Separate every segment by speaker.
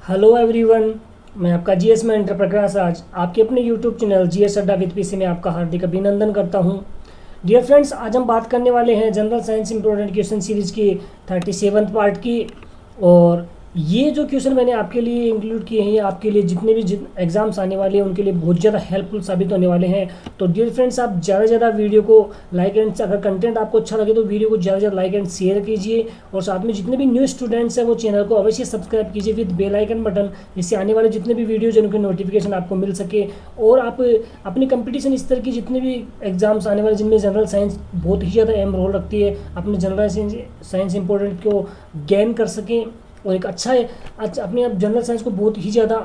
Speaker 1: Hello everyone, मैं आपका GS mentor प्रकाश आज आपके अपने यूट्यूब चैनल जीएस अड्डा विद पीसी में आपका हार्दिक अभिनंदन करता हूं। डियर फ्रेंड्स, आज हम बात करने वाले हैं general science important question series की 37th पार्ट की। और ये जो क्वेश्चन मैंने आपके लिए इंक्लूड किए हैं, ये आपके लिए जितने भी एग्जाम्स आने वाले हैं उनके लिए बहुत ज़्यादा हेल्पफुल साबित होने वाले हैं। तो डियर फ्रेंड्स, आप ज़्यादा से ज़्यादा वीडियो को लाइक एंड, अगर कंटेंट आपको अच्छा लगे तो वीडियो को ज़्यादा से ज़्यादा लाइक एंड शेयर कीजिए। और साथ में जितने भी न्यू स्टूडेंट्स हैं वो चैनल को अवश्य सब्सक्राइब कीजिए विद बेल आइकन बटन, जिससे आने वाले जितने भी वीडियोज हैं उनके नोटिफिकेशन आपको मिल सके। और आप अपनी कंपटीशन स्तर की जितने भी एग्जाम्स आने वाले जिनमें जनरल साइंस बहुत ही ज़्यादा अहम रोल रखती है, अपने जनरल साइंस इंपॉर्टेंट को गेन कर सकें और एक अच्छा अपने आप जनरल साइंस को बहुत ही ज़्यादा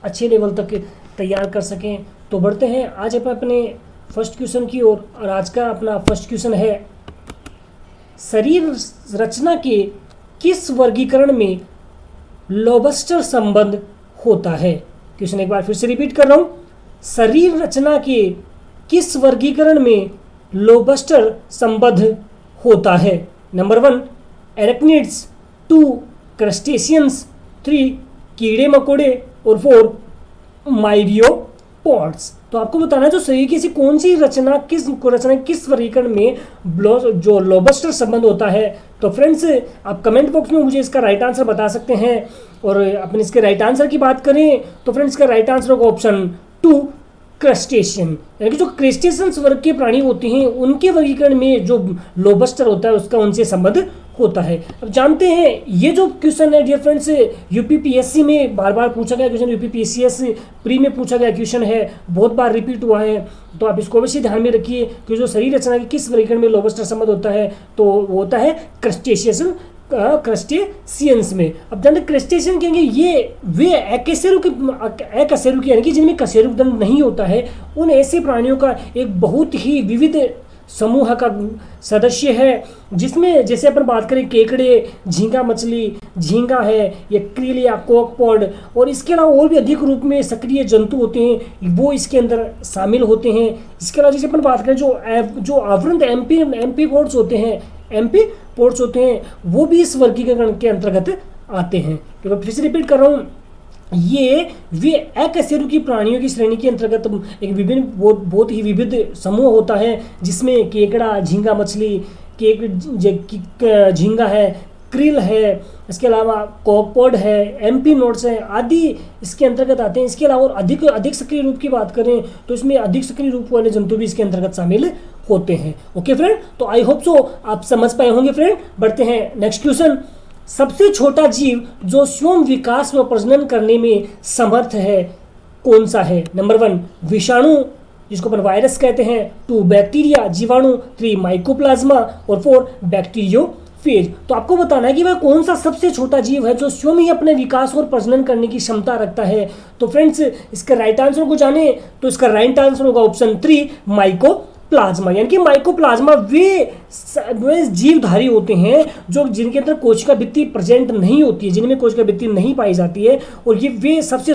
Speaker 1: अच्छे लेवल तक तैयार कर सकें। तो बढ़ते हैं आज अपने फर्स्ट क्वेश्चन की ओर। और आज का अपना फर्स्ट क्वेश्चन है, शरीर रचना के किस वर्गीकरण में लोबस्टर संबंध होता है। क्वेश्चन एक बार फिर से रिपीट कर रहा हूँ, शरीर रचना के किस वर्गीकरण में लोबस्टर संबंध होता है। नंबर 1 एरेक्निड्स, 2 क्रस्टेशियंस, 3 कीड़े मकोड़े और 4 माइरियोपॉड्स। तो आपको बताना है जो शरीर की ऐसी कौन सी रचना किस वर्गीकरण में जो लोबस्टर संबंध होता है। तो फ्रेंड्स, आप कमेंट बॉक्स में मुझे इसका राइट आंसर बता सकते हैं। और अपने इसके राइट आंसर की बात करें तो फ्रेंड्स, इसका राइट आंसर होगा ऑप्शन 2 क्रस्टेशियन। यानी कि जो क्रेस्टेशियंस वर्ग के प्राणी होते हैं उनके वर्गीकरण में जो लोबस्टर होता है उसका उनसे संबंध होता है। अब जानते हैं ये जो क्वेश्चन है डियर फ्रेंड्स, यूपीपीएससी में बार बार पूछा गया क्वेश्चन, यूपीपीएससी प्री में पूछा गया क्वेश्चन है, बहुत बार रिपीट हुआ है। तो आप इसको अवश्य ध्यान में रखिए कि जो शरीर रचना के किस वर्गीकरण में लोबस्टर संबंध होता है तो वो होता है क्रस्टेशियंस में। अब जानते क्रस्टेशियन कहेंगे ये वे अकशेरुकी यानी कि जिनमें कशेरुक दंड नहीं होता है, उन ऐसे प्राणियों का एक बहुत ही विविध समूह का सदस्य है, जिसमें जैसे अपन बात करें केकड़े, झींगा मछली, झींगा है, या क्रिल या कॉकपॉड, और इसके अलावा और भी अधिक रूप में सक्रिय जंतु होते हैं वो इसके अंदर शामिल होते हैं। इसके अलावा जैसे अपन बात करें जो आवृत एम्फीपोड्स होते हैं वो भी इस वर्गीकरण के अंतर्गत आते हैं। तो मैं फिर से रिपीट कर रहा हूँ, ये वे अकशेरुकी प्राणियों की श्रेणी के अंतर्गत एक बहुत ही विविध समूह होता है, जिसमें केकड़ा, झींगा मछली, झींगा है, क्रिल है, इसके अलावा कॉकपॉड है, एम्पी नोड्स है आदि इसके अंतर्गत आते हैं। इसके अलावा और अधिक सक्रिय रूप की बात करें तो इसमें अधिक सक्रिय रूप वाले जंतु भी इसके अंतर्गत शामिल होते हैं। ओके फ्रेंड, तो आई होप सो आप समझ पाए होंगे फ्रेंड। बढ़ते हैं नेक्स्ट क्वेश्चन, सबसे छोटा जीव जो स्वयं विकास व प्रजनन करने में समर्थ है कौन सा है। नंबर 1 विषाणु, जिसको अपन वायरस कहते हैं, 2 बैक्टीरिया जीवाणु, 3 माइकोप्लाज्मा और 4 बैक्टीरियोफेज। तो आपको बताना है कि वह कौन सा सबसे छोटा जीव है जो स्वयं ही अपने विकास और प्रजनन करने की क्षमता रखता है। तो फ्रेंड्स, इसका राइट आंसर को जाने तो इसका राइट आंसर होगा ऑप्शन 3 माइकोप्लाज्मा। यानी कि माइकोप्लाज्मा वे जीवधारी होते हैं जिनके अंदर कोशिका भित्ति प्रेजेंट नहीं होती है, जिनमें कोशिका भित्ति नहीं पाई जाती है, और ये वे सबसे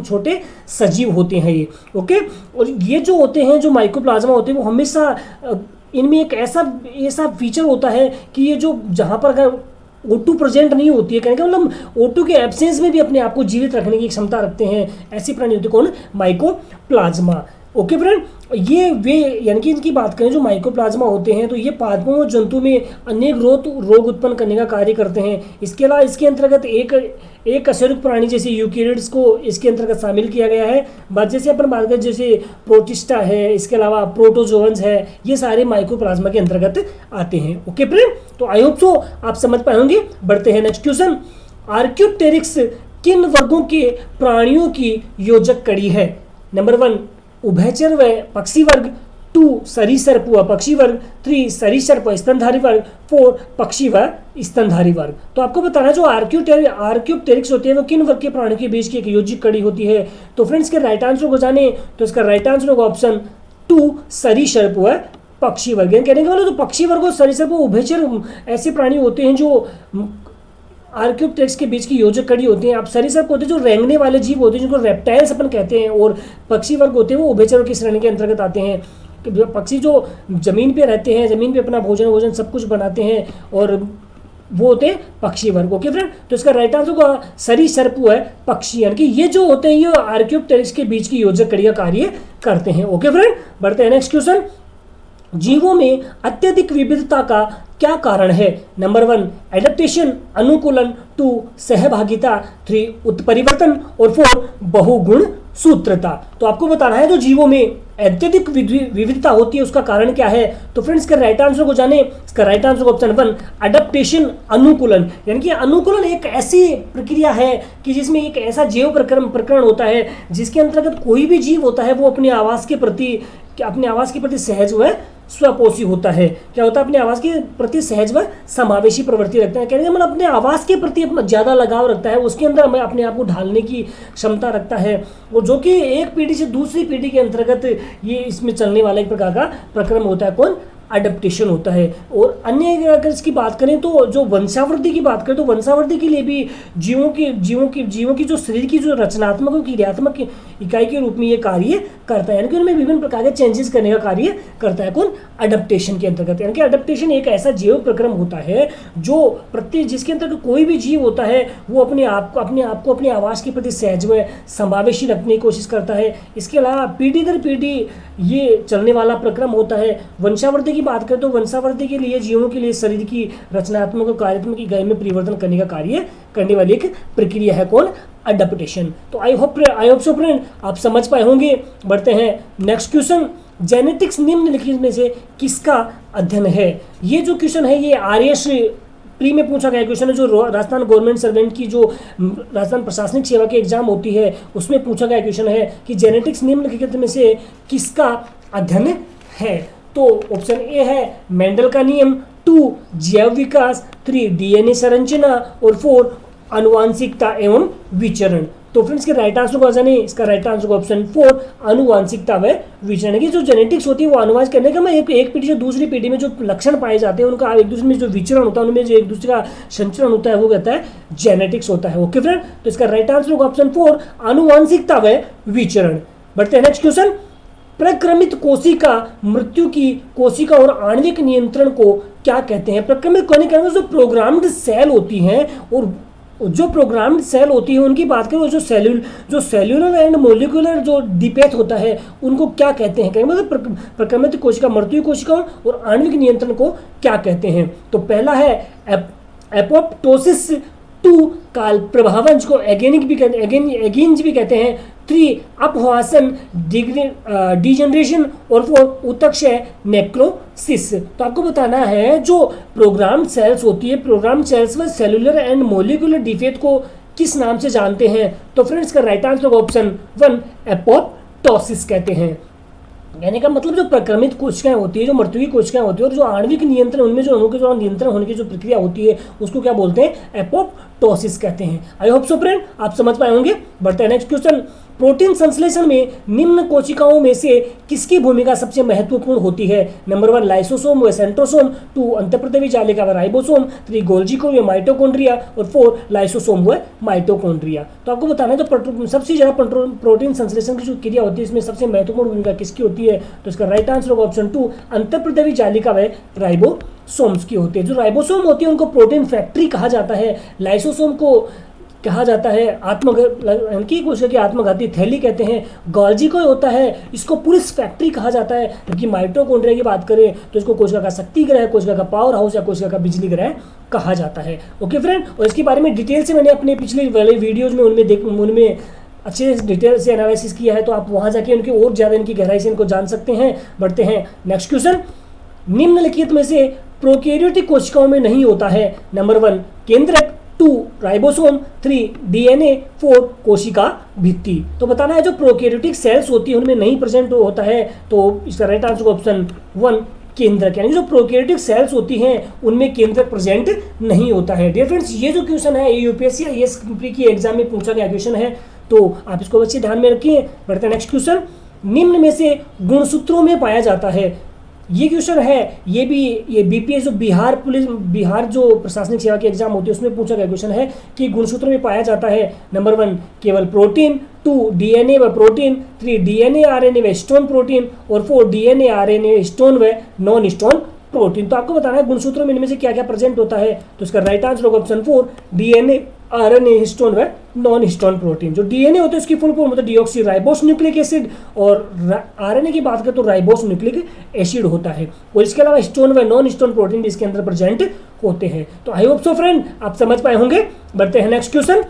Speaker 1: छोटे सजीव होते हैं ये। ओके, और ये जो होते हैं जो माइकोप्लाज्मा होते हैं वो हमेशा इनमें एक ऐसा फीचर होता है कि ये जो जहाँ पर अगर O2 प्रेजेंट नहीं होती है, कहने का मतलब O2 के एब्सेंस में भी अपने आप को जीवित रखने की क्षमता रखते हैं, ऐसी प्राणी होते कौन, माइकोप्लाज्मा। ओके फ्रेंड, ये वे यानी कि इनकी बात करें जो माइकोप्लाज्मा होते हैं तो ये पादपों और जंतु में अनेक रोग उत्पन्न करने का कार्य करते हैं। इसके अलावा इसके अंतर्गत एक कशेरुक प्राणी जैसे यूकेरिड्स को इसके अंतर्गत शामिल किया गया है। बात जैसे अपन बात करें जैसे प्रोटिस्टा है, इसके अलावा प्रोटोजोअन्स है, ये सारे माइकोप्लाज्मा के अंतर्गत आते हैं। ओके फ्रेंड, तो आई होप सो आप समझ पाए होंगे। बढ़ते हैं नेक्स्ट क्वेश्चन, आर्क्योप्टेरिक्स किन वर्गों के प्राणियों की योजक कड़ी है। नंबर 1 उभयचर व पक्षी वर्ग, 2 सरीसृप व पक्षी वर्ग, 3 सरीसृप व स्तनधारी वर्ग, 4 पक्षी व स्तनधारी वर्ग। तो आपको बताना है जो आर्क्योप्टेरिक्स होते हैं वो किन वर्ग के प्राणियों के बीच की एक योजिक कड़ी होती है। तो फ्रेंड्स, के राइट आंसर को जाने तो इसका राइट आंसर होगा ऑप्शन 2 सरीसृप व पक्षी वर्ग। कहने का मतलब जो पक्षी वर्ग और सरीसृप उभयचर ऐसे प्राणी होते हैं जो आर्क्योप्टेरिक्स के बीच की योजक कड़ी होती हैं। अब सरीसृप होते हैं जो रेंगने वाले जीव होते हैं जिनको रेप्टाइल्स अपन कहते हैं, और पक्षी वर्ग होते हैं वो उभयचरों की श्रेणी के अंतर्गत आते हैं। पक्षी जो जमीन पे रहते हैं, जमीन पे अपना भोजन सब कुछ बनाते हैं, और वो होते हैं पक्षी वर्ग। ओके फ्रेंड, तो इसका राइट आंसर होगा सरीसृप वो है पक्षी, यानी कि ये जो होते हैं ये आर्कियोप्टेरिक्स के बीच की योजक कड़ी का कार्य करते हैं। ओके फ्रेंड, बढ़ते हैं नेक्स्ट क्वेश्चन। जीवों में अत्यधिक विविधता का क्या कारण है? नंबर 1 एडेप्टेशन अनुकूलन, 2 सहभागिता, 3 उत्परिवर्तन और 4 बहुगुण सूत्रता। तो आपको बताना है जो जीवों में अत्यधिक विविधता होती है उसका कारण क्या है। तो फ्रेंड्स इसका राइट आंसर को जाने, इसका राइट आंसर ऑप्शन 1 अडेप्टेशन अनुकूलन, यानी कि अनुकूलन एक ऐसी प्रक्रिया है कि जिसमें एक ऐसा जैव प्रकरण होता है जिसके अंतर्गत कोई भी जीव होता है वो अपने आवास के प्रति सहज व स्वपोषी होता है। क्या होता है? अपने आवास के प्रति सहज व समावेशी प्रवृत्ति रखता है, कहने का मतलब अपने आवास के प्रति अपना ज़्यादा लगाव रखता है, उसके अंदर हमें अपने आप को ढालने की क्षमता रखता है, और जो कि एक पीढ़ी से दूसरी पीढ़ी के अंतर्गत ये इसमें चलने वाला एक प्रकार का प्रक्रम होता है। कौन? अडेप्टेशन होता है। और अन्य अगर इसकी बात करें तो जो वंशावृद्धि की बात करें तो वंशावृद्धि के लिए भी जीवों की जो शरीर की जो रचनात्मक और क्रियात्मक इकाई के रूप में ये कार्य करता है, यानी कि उनमें विभिन्न प्रकार के चेंजेस करने का कार्य करता है। कौन? अडेप्टेशन के अंतर्गत, यानी कि अडेप्टेशन एक ऐसा जैव प्रक्रम होता है जो जिसके अंतर्गत कोई भी जीव होता है वो अपने आप को अपने आवास के प्रति सहज व समावेशी रखने की कोशिश करता है। इसके अलावा पीढ़ी दर पीढ़ी ये चलने वाला प्रक्रम होता है। वंशावृद्धि की बात करें तो वंशावृद्धि के लिए जीवों के लिए शरीर की रचनात्मक और कार्यात्मक इकाई में परिवर्तन करने का कार्य करने वाली एक प्रक्रिया है। कौन? अडेप्टेशन। तो आई होप सो फ्रेंड आप समझ पाए होंगे। बढ़ते हैं नेक्स्ट क्वेश्चन। जेनेटिक्स निम्नलिखित में से किसका अध्ययन है? ये जो क्वेश्चन है ये आरएस प्री में पूछा गया क्वेश्चन है, जो राजस्थान गवर्नमेंट सर्वेंट की जो राजस्थान प्रशासनिक सेवा की एग्जाम होती है उसमें पूछा गया क्वेश्चन है कि जेनेटिक्स निम्नलिखित में से किसका अध्ययन है। तो ऑप्शन ए है मेंडल का नियम, 2 जैव विकास, 3 डीएनए संरचना और 4 आनुवांशिकता एवं विचरण। तो फ्रेंड्स के राइट आंसर को जाने, इसका राइट आंसर ऑप्शन 4 आनुवांशिकता व विचरण की जो जेनेटिक्स होती है वो अनुवांश करने का मैं एक पीढ़ी से दूसरी पीढ़ी में जो लक्षण पाए जाते हैं उनका एक दूसरे में जो विचरण होता है उनमें जो एक दूसरे का संचरण होता है वो कहता है जेनेटिक्स होता है। ओके फ्रेंड, तो इसका राइट आंसर होगा ऑप्शन 4 आनुवांशिकता व विचरण। बढ़ते हैं नेक्स्ट क्वेश्चन। प्रक्रमित कोशिका मृत्यु की कोशिका और आणविक नियंत्रण को क्या कहते हैं? प्रक्रमित कोशिका जो प्रोग्राम्ड सेल होती हैं और जो प्रोग्राम्ड सेल होती है उनकी बात करें, जो सेल्यूलर एंड मोलिकुलर जो डिपेथ होता है उनको क्या कहते हैं? मतलब प्रक्रमित कोशिका मृत्यु कोशिकाओं और आणविक नियंत्रण को क्या कहते हैं? तो पहला है एपोप्टोसिस, 2 काल प्रभावंश को एगेनिक भी कहते हैं, एगेंज भी कहते हैं, 3 अपवासन डिजेनरेशन और 4 उत्तक्षय नेक्रोसिस। तो आपको बताना है जो प्रोग्राम सेल्स होती है, प्रोग्राम सेल्स में सेलुलर एंड मोलिकुलर डिफेक्ट को किस नाम से जानते हैं? तो फ्रेंड्स का राइट आंसर ऑप्शन 1 एपोप्टोसिस कहते हैं। यानी का मतलब जो प्रक्रमित कोशिकाएं होती है, जो मृत्यु की कोशिकाएं होती है और जो आणविक नियंत्रण उनमें जो अणु के जो नियंत्रण होने की जो प्रक्रिया होती है उसको क्या बोलते हैं? एपोप्टोसिस कहते हैं। आई होप सो फ्रेंड आप समझ पाए होंगे। बढ़ते हैं नेक्स्ट क्वेश्चन। प्रोटीन संश्लेषण में निम्न कोशिकाओं में से किसकी भूमिका सबसे महत्वपूर्ण होती है? नंबर 1 लाइसोसोम व सेंट्रोसोम, 2 अंतःप्रदेवी जालिका व राइबोसोम, 3 गोल्जी को व माइटोकॉन्ड्रिया और 4 लाइसोसोम व माइटोकॉन्ड्रिया। तो आपको बताना है तो सबसे ज़्यादा प्रोटीन संश्लेषण की जो क्रिया होती है इसमें सबसे महत्वपूर्ण भूमिका किसकी होती है? तो इसका राइट आंसर होगा ऑप्शन 2 अंतःप्रदेवी जालिका व राइबोसोम्स की होती है। जो राइबोसोम होती है उनको प्रोटीन फैक्ट्री कहा जाता है, लाइसोसोम को कहा जाता है कोशिका की आत्मघाती थैली कहते हैं, गोल्जी को होता है इसको पुलिस फैक्ट्री कहा जाता है, जबकि माइटोकॉन्ड्रिया की बात करें तो इसको कोशिका का शक्ति ग्रह, कोशिका का पावर हाउस या कोशिका का बिजली ग्रह कहा जाता है। ओके फ्रेंड, और इसके बारे में डिटेल से मैंने अपने पिछले वाले वीडियोज में उनमें अच्छे डिटेल से एनालिसिस किया है, तो आप वहाँ जाके उनके और ज़्यादा इनकी गहराई से इनको जान सकते हैं। बढ़ते हैं नेक्स्ट क्वेश्चन। निम्नलिखित में से प्रोकैरियोटिक कोशिकाओं में नहीं होता है? नंबर 1 केंद्रक, 2 राइबोसोम, 3 डीएनए, 4 कोशिका भित्ति। तो बताना है जो प्रोकैरियोटिक सेल्स होती है उनमें नहीं प्रेजेंट होता है, तो इसका राइट आंसर ऑप्शन 1 केंद्रक, यानी जो प्रोकैरियोटिक सेल्स होती हैं उनमें केंद्रक प्रेजेंट नहीं होता है। डियर फ्रेंड्स, ये जो क्वेश्चन है यूपीएससी आईएएस की एग्जाम में पूछा गया क्वेश्चन है, तो आप इसको अच्छे ध्यान में रखिए। बढ़ते हैं नेक्स्ट क्वेश्चन। निम्न में से गुणसूत्रों में पाया जाता है? ये क्वेश्चन है, ये बीपीएस जो बिहार जो प्रशासनिक सेवा की एग्जाम होती है उसमें पूछा गया क्वेश्चन है कि गुणसूत्रों में पाया जाता है। नंबर 1 केवल प्रोटीन, 2 डीएनए व प्रोटीन, 3 डीएनए आरएनए व स्टोन प्रोटीन और 4 डीएनए आरएनए स्टोन व नॉन स्टोन प्रोटीन। तो आपको बताना है गुणसूत्रों में इनमें से क्या क्या प्रेजेंट होता है। तो इसका राइट आंसर होगा ऑप्शन 4 डीएनए, आरएनए, हिस्टोन व नॉन हिस्टोन प्रोटीन। जो डीएनए होता है उसकी फुल फॉर्म होता है डीऑक्सी राइबोस न्यूक्लिक एसिड, और आरएनए की बात करें तो राइबोस न्यूक्लिक एसिड होता है। और इसके अलावा हिस्टोन व नॉन हिस्टोन प्रोटीन भी इसके अंदर प्रेजेंट होते हैं। तो आई होप सो फ्रेंड आप समझ पाए होंगे। बढ़ते हैं नेक्स्ट क्वेश्चन।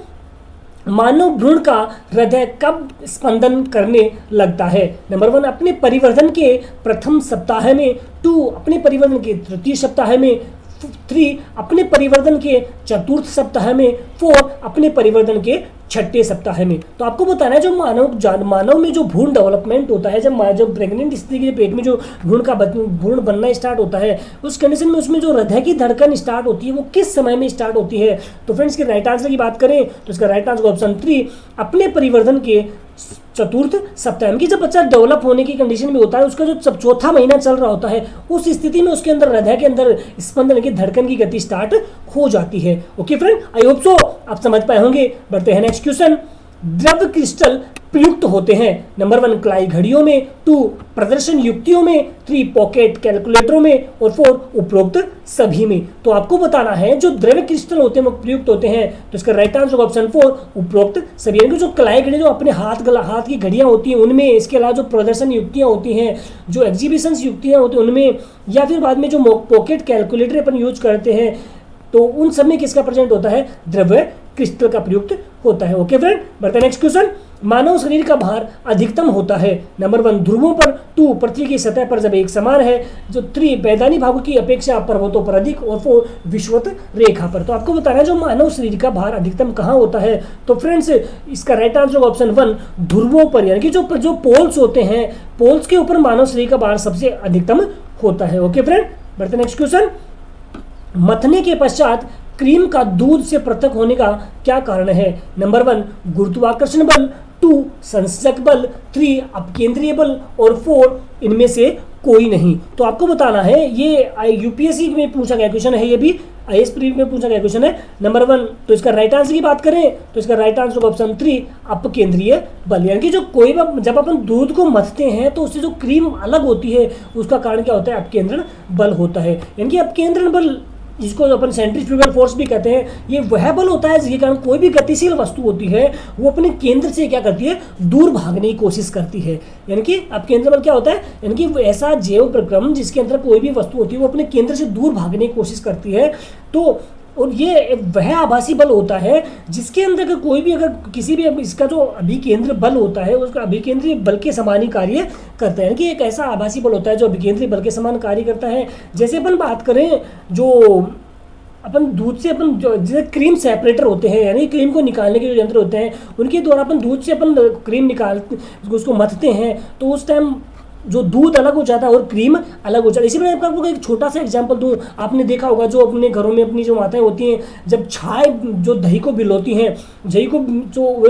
Speaker 1: मानव भ्रूण का हृदय कब स्पंदन करने लगता है? नंबर 1 अपने परिवर्धन के प्रथम सप्ताह में, 2 अपने परिवर्धन के तृतीय सप्ताह में, 3 अपने परिवर्धन के चतुर्थ सप्ताह में, 4 अपने परिवर्धन के छठे सप्ताह में। तो आपको बताना है जो मानव में जो भ्रूण डेवलपमेंट होता है, जब प्रेग्नेंट स्त्री के पेट में जो भ्रूण बनना स्टार्ट होता है, उस कंडीशन में उसमें जो हृदय की धड़कन स्टार्ट होती है वो किस समय में स्टार्ट होती है? तो फ्रेंड्स के राइट आंसर की बात करें तो इसका राइट आंसर ऑप्शन 3 अपने परिवर्धन के चतुर्थ सप्ताह में। कि जब बच्चा डेवलप होने की कंडीशन में होता है, उसका जो चौथा महीना चल रहा होता है, उस स्थिति में उसके अंदर हृदय के अंदर स्पंदन की धड़कन की गति स्टार्ट हो जाती है। Okay friend, I hope so आप समझ पाए होंगे। बढ़ते हैं नेक्स्ट क्वेश्चन। द्रव क्रिस्टल प्रयुक्त होते हैं नंबर 1 क्लाई घड़ियों में, 2 प्रदर्शन युक्तियों में, 3 पॉकेट कैलकुलेटरों में, और 4 उपरोक्त सभी में। तो आपको बताना है जो द्रव क्रिस्टल होते हैं वो प्रयुक्त होते हैं। तो इसका राइट आंसर ऑप्शन 4 उपरोक्त सभी। यानी जो क्लाई घड़ी जो अपने हाथ की घड़ियां होती हैं उनमें, इसके अलावा जो प्रदर्शन युक्तियां होती हैं, जो एग्जीबिशन युक्तियां होती हैं उनमें, या फिर बाद में जो पॉकेट कैलकुलेटर अपन यूज करते हैं, तो उन सब में किसका प्रेजेंट होता है? द्रव क्रिस्टल का प्रयुक्त होता है। ओके फ्रेंड, बढ़ते नेक्स्ट क्वेश्चन। मानव शरीर का भार अधिकतम होता है नंबर 1 ध्रुवों पर, 2 पृथ्वी की सतह पर जब एक समान है, जो 3 मैदानी भागों की अपेक्षा पर्वतों पर अधिक, और 4 विषुवत रेखा पर। तो आपको बताना है जो मानव शरीर का भार अधिकतम कहाँ होता है? तो फ्रेंड्स इसका राइट आंसर ऑप्शन 1 ध्रुवों पर, यानी कि जो पोल्स होते हैं, पोल्स के ऊपर मानव शरीर का भार सबसे अधिकतम होता है। ओके फ्रेंड, बढ़ते नेक्स्ट क्वेश्चन। मथने के पश्चात क्रीम का दूध से पृथक होने का क्या कारण है? नंबर 1 गुरुत्वाकर्षण बल, 2 संसर्जक बल, 3 अपकेंद्रीय बल, और 4 इनमें से कोई नहीं। तो आपको बताना है, ये यूपीएससी में पूछा गया क्वेश्चन है, ये भी आईएएस प्रीलिम में पूछा गया क्वेश्चन है नंबर 1। तो इसका राइट आंसर की बात करें तो इसका राइट आंसर ऑप्शन 3 अपकेंद्रीय बल। यानी कि जब अपन दूध को मथते हैं तो उससे जो क्रीम अलग होती है उसका कारण क्या होता है? अपकेंद्रण बल होता है। यानी कि अपकेंद्रण बल, जिसको अपन सेंट्रीफ्यूगल फोर्स भी कहते हैं, ये वह बल होता है जिसके कारण कोई भी गतिशील वस्तु होती है वो अपने केंद्र से क्या करती है? दूर भागने की कोशिश करती है। यानी कि अपकेंद्र बल क्या होता है? यानी कि ऐसा जैव प्रक्रम जिसके अंदर कोई भी वस्तु होती है वो अपने केंद्र से दूर भागने की कोशिश करती है। तो और ये वह आभासी बल होता है जिसके अंदर कोई भी अगर किसी भी इसका जो अभिकेंद्र बल होता है उसका अभिकेंद्रीय बल के समान ही कार्य करता है। कि एक ऐसा आभासी बल होता है जो अभिकेंद्रीय बल के समान कार्य करता है। जैसे अपन बात करें, जो अपन दूध से अपन जो जैसे क्रीम सेपरेटर होते हैं, यानी क्रीम को निकालने के जो यंत्र होते हैं, उनके द्वारा अपन दूध से अपन क्रीम निकाल उसको मथते हैं, तो उस टाइम जो दूध अलग हो जाता है और क्रीम अलग हो जाता है। इसी में आपको एक छोटा सा एग्जांपल दूं, आपने देखा होगा जो अपने घरों में अपनी जो माताएं होती हैं, जब छाछ जो दही को भिगोती हैं, दही को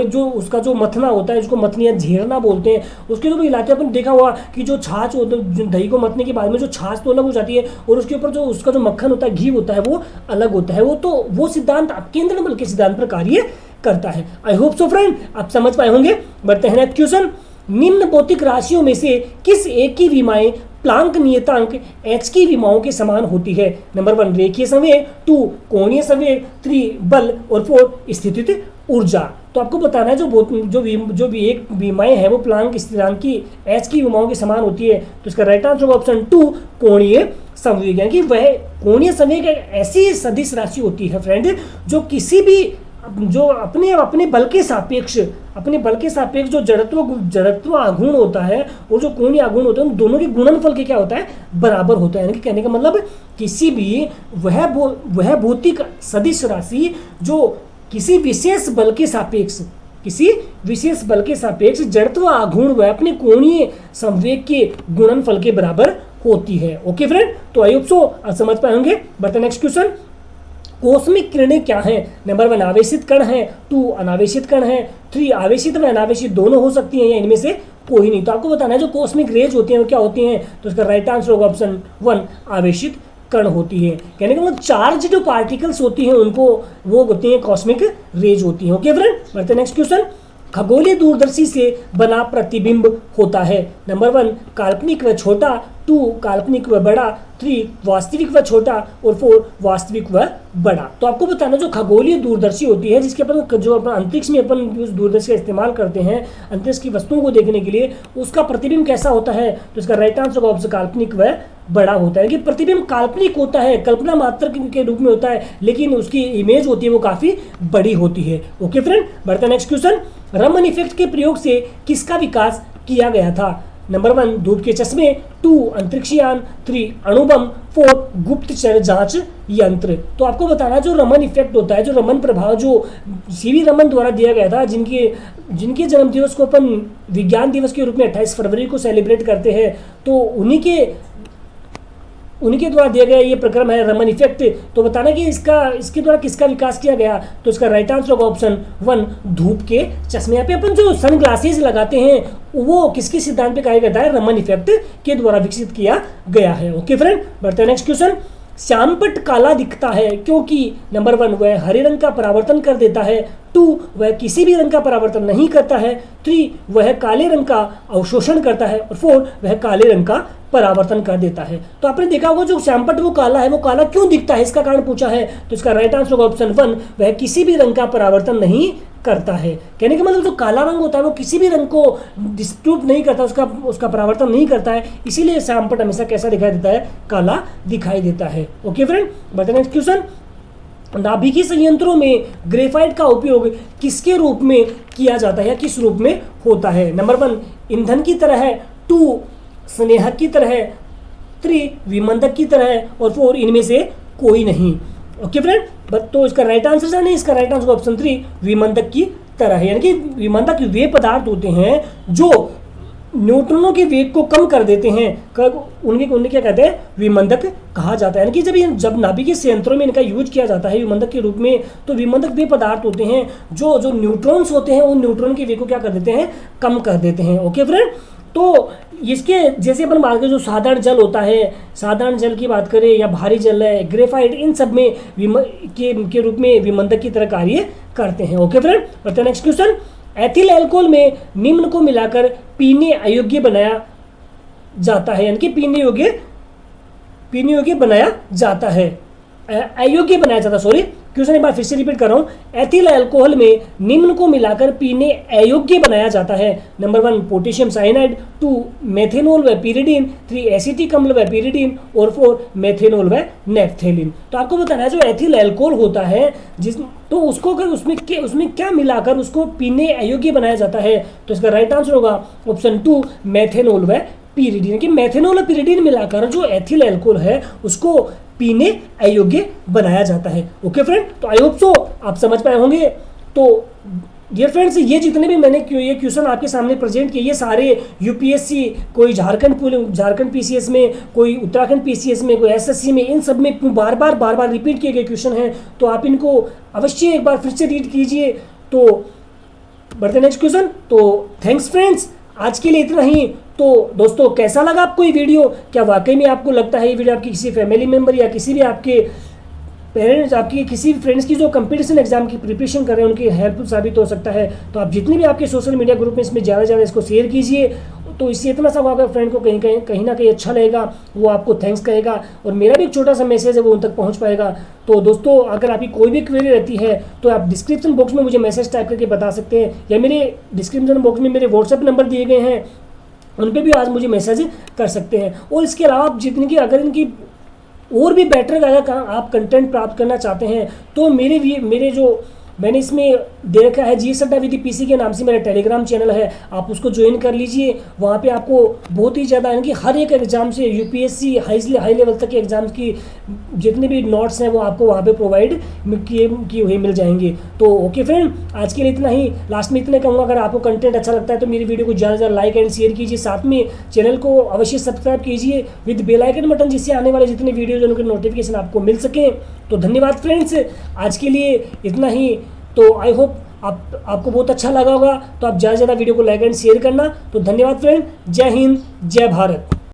Speaker 1: जो उसका जो मथना होता है, जिसको मथनी या झेरना बोलते हैं, उसके जो इलाके अपन देखा होगा कि जो छाछ दही को मथने के बाद में जो छाछ तो अलग हो जाती है और उसके ऊपर जो उसका जो मक्खन होता है, घी होता है, वो अलग होता है। वो सिद्धांत अपकेंद्रण बल के सिद्धांत पर कार्य करता है। आई होप सो फ्रेंड आप समझ पाए होंगे। बढ़ते हैं नेक्स्ट क्वेश्चन। निम्न भौतिक राशियों में से किस एक की विमाएं प्लांक नियतांक h की विमाओं के समान होती है? नंबर 1 रेखीय संवेग, 2 कोणीय संवेग, 3 बल, और 4 स्थितिज ऊर्जा। तो आपको बताना है जो भी एक विमाएं है वो प्लांक स्थिरांक की h की विमाओं के समान होती है। तो इसका राइट आंसर ऑप्शन 2 कोणीय संवेग। यानी कि वह कोणीय संवेग एक ऐसी सदिश राशि होती है फ्रेंड जो किसी भी जो अपने बल के सापेक्ष जो जड़त्व आघूर्ण होता है और जो कोणीय आघूर्ण होता है, उन दोनों के गुणनफल के क्या होता है? बराबर होता है। यानी कि कहने का मतलब किसी भी वह भौतिक सदिश राशि जो किसी विशेष बल के सापेक्ष जड़त्व आघूर्ण व अपने कोणीय संवेग के गुणनफल के बराबर होती है। ओके फ्रेंड, तो आई होप सो आप समझ पाए होंगे। बढ़ते नेक्स्ट क्वेश्चन। कॉस्मिक किरणें क्या हैं? नंबर 1 आवेशित कण है, 2 अनावेशित कण है, 3 आवेशित व अनावेशित दोनों हो सकती हैं या इनमें से कोई नहीं। तो आपको बताना है जो कॉस्मिक रेज होती हैं वो क्या होती हैं? तो इसका राइट आंसर होगा ऑप्शन 1 आवेशित कण होती है। कहने का मतलब चार्ज जो पार्टिकल्स होती हैं उनको वो होती हैं कॉस्मिक रेज होती हैं। ओके फ्रेंड, बढ़ते नेक्स्ट क्वेश्चन। खगोलीय दूरदर्शी से बना प्रतिबिंब होता है। नंबर 1 काल्पनिक व छोटा, 2 काल्पनिक व बड़ा, 3 वास्तविक व छोटा और 4 वास्तविक व बड़ा। तो आपको बताना जो खगोलीय दूरदर्शी होती है, जिसके अपन जो अपन अंतरिक्ष में अपन उस दूरदर्शी का इस्तेमाल करते हैं अंतरिक्ष की वस्तुओं को देखने के लिए, उसका प्रतिबिंब कैसा होता है, तो इसका राइट आंसर होगा ऑप्शन काल्पनिक व बड़ा होता है। कि प्रतिबिंब काल्पनिक होता है, कल्पना मात्र के रूप में होता है, लेकिन उसकी इमेज होती है वो काफी बड़ी होती है। ओके फ्रेंड, बढ़ते हैं नेक्स्ट क्वेश्चन। रमन इफेक्ट के प्रयोग से किसका विकास किया गया था? नंबर 1 धूप के चश्मे, 2 अंतरिक्षयान, 3 अणुबम, 4 गुप्तचर जांच यंत्र। तो आपको बताना जो रमन इफेक्ट होता है, जो रमन प्रभाव जो सीवी रमन द्वारा दिया गया था, जिनके जन्म दिवस को अपन विज्ञान दिवस के रूप में 28 फरवरी को सेलिब्रेट करते हैं, तो उन्हीं के द्वारा दिया गया ये प्रक्रम है रमन इफेक्ट। तो बताना कि इसके द्वारा किसका विकास किया गया, तो इसका राइट आंसर होगा ऑप्शन 1 धूप के चश्मे। यहाँ पे अपन जो सन ग्लासेस लगाते हैं वो किसके सिद्धांत पे कहा जाता है? रमन इफेक्ट के द्वारा विकसित किया गया है। ओके फ्रेंड, बढ़ते हैं नेक्स्ट क्वेश्चन। श्यामपट्ट काला दिखता है क्योंकि नंबर 1 वह हरे रंग का परावर्तन कर देता है, 2 वह किसी भी रंग का परावर्तन नहीं करता है, 3 वह काले रंग का अवशोषण करता है, और 4 वह काले रंग का परावर्तन कर देता है। तो आपने देखा होगा जो श्यामपट्ट वो काला है, वो काला क्यों दिखता है, इसका कारण पूछा है। तो इसका राइट आंसर होगा ऑप्शन 1 वह किसी भी रंग का परावर्तन नहीं करता है। कहने का मतलब जो काला रंग होता है वो किसी भी रंग को डिस्ट्रीब्यूट नहीं करता, उसका परावर्तन नहीं करता है, इसीलिए श्यामपट्ट हमेशा कैसा दिखाई देता है? काला दिखाई देता है। ओके फ्रेंड, बढ़ते नेक्स्ट क्वेश्चन। नाभिकीय संयंत्रों में ग्रेफाइट का उपयोग किसके रूप में किया जाता है या किस रूप में होता है? नंबर 1 ईंधन की तरह है, 2 स्नेहक की तरह है, 3 विमंदक की तरह है, और 4 इनमें से कोई नहीं। ओके फ्रेंड, तो इसका राइट आंसर नहीं, इसका राइट आंसर ऑप्शन 3 विमंदक की तरह है। यानी कि विमंदक वे पदार्थ होते हैं जो न्यूट्रॉनों के वेग को कम कर देते हैं, उन्हें क्या कहते हैं? विमंदक कहा जाता है। यानी कि जब नाभिकीय संयंत्रों में इनका यूज किया जाता है विमंदक के रूप में, तो विमंदक वे पदार्थ होते हैं जो न्यूट्रॉन्स होते हैं उन न्यूट्रॉन के वेग को क्या कर देते हैं? कम कर देते हैं। ओके फ्रेंड, तो इसके जैसे अपन बात करें जो साधारण जल होता है, साधारण जल की बात करें या भारी जल है, ग्रेफाइट, इन सब में के रूप में विमंदक की तरह कार्य करते हैं। ओके फ्रेंड, बढ़ते हैं नेक्स्ट क्वेश्चन। एथिल अल्कोहल में निम्न को मिलाकर पीने अयोग्य बनाया जाता है, यानी कि पीने योग्य बनाया जाता है, अयोग्य बनाया जाता है। सॉरी, क्वेश्चन एक बार फिर से रिपीट कर रहा हूँ। एथिल अल्कोहल में निम्न को मिलाकर पीने अयोग्य बनाया जाता है। नंबर 1 पोटेशियम साइनाइड, 2 मेथेनॉल व pyridine, 3 एसिटिक अम्ल व pyridine, और 4 मेथेनॉल व नेफ्थेलिन। तो आपको बताना है जो एथिल अल्कोहल होता है तो उसको अगर उसमें क्या मिलाकर उसको पीने अयोग्य बनाया जाता है, तो इसका राइट आंसर होगा ऑप्शन 2 मेथेनॉल व pyridine। कि मेथेनॉल और pyridine मिलाकर जो एथिल अल्कोहल है उसको पीने अयोग्य बनाया जाता है। ओके फ्रेंड, तो आई होप सो आप समझ पाए होंगे। तो डियर फ्रेंड्स, ये जितने भी मैंने ये क्वेश्चन आपके सामने प्रेजेंट किए, ये सारे यूपीएससी, कोई झारखंड पीसीएस में, कोई उत्तराखंड पीसीएस में, कोई एसएससी में, इन सब में बार बार रिपीट किए गए क्वेश्चन हैं। तो आप इनको अवश्य एक बार फिर से रीड कीजिए। तो बढ़ते नेक्स्ट क्वेश्चन। तो थैंक्स फ्रेंड्स, आज के लिए इतना ही। तो दोस्तों, कैसा लगा आपको ये वीडियो? क्या वाकई में आपको लगता है ये वीडियो आपकी किसी फैमिली मेम्बर या किसी भी आपके पेरेंट्स, आपकी किसी फ्रेंड्स की जो कंपटीशन एग्जाम की प्रिपरेशन कर रहे हैं उनकी हेल्पफुल साबित हो सकता है? तो आप जितने भी आपके सोशल मीडिया ग्रुप में इसमें ज़्यादा से ज़्यादा इसको शेयर कीजिए। तो इससे इतना सा अगर फ्रेंड को कहीं ना कहीं अच्छा लगेगा, वो आपको थैंक्स कहेगा, और मेरा भी एक छोटा सा मैसेज है वो उन तक पहुंच पाएगा। तो दोस्तों, अगर आपकी कोई भी क्वेरी रहती है तो आप डिस्क्रिप्शन बॉक्स में मुझे मैसेज टाइप करके बता सकते हैं, या मेरे डिस्क्रिप्शन बॉक्स में मेरे व्हाट्सएप नंबर दिए गए हैं, उन पर भी आज मुझे मैसेज कर सकते हैं। और इसके अलावा आप जितनी की अगर इनकी और भी बेटर अगर आप कंटेंट प्राप्त करना चाहते हैं तो मेरे जो मैंने इसमें दे रखा है जी सड्डा विद पीसी के नाम से मेरा टेलीग्राम चैनल है, आप उसको ज्वाइन कर लीजिए। वहाँ पे आपको बहुत ही ज़्यादा यानी कि हर एक एग्जाम से यूपीएससी हाई लेवल तक के एग्जाम्स की जितने भी नोट्स हैं वो आपको वहाँ पे प्रोवाइड किए हुए मिल जाएंगे। तो ओके फ्रेंड, आज के लिए इतना ही। लास्ट में इतने कहूँगा, अगर आपको कंटेंट अच्छा लगता है तो मेरी वीडियो को ज़्यादा से ज़्यादा लाइक एंड शेयर कीजिए, साथ में चैनल को अवश्य सब्सक्राइब कीजिए विद बेल आइकन बटन, जिससे आने वाले जितने वीडियोज उनके नोटिफिकेशन आपको मिल सकें। तो धन्यवाद फ्रेंड्स, आज के लिए इतना ही। तो आई होप आपको बहुत अच्छा लगा होगा। तो आप ज़्यादा से ज़्यादा वीडियो को लाइक एंड शेयर करना। तो धन्यवाद फ्रेंड, जय हिंद, जय भारत।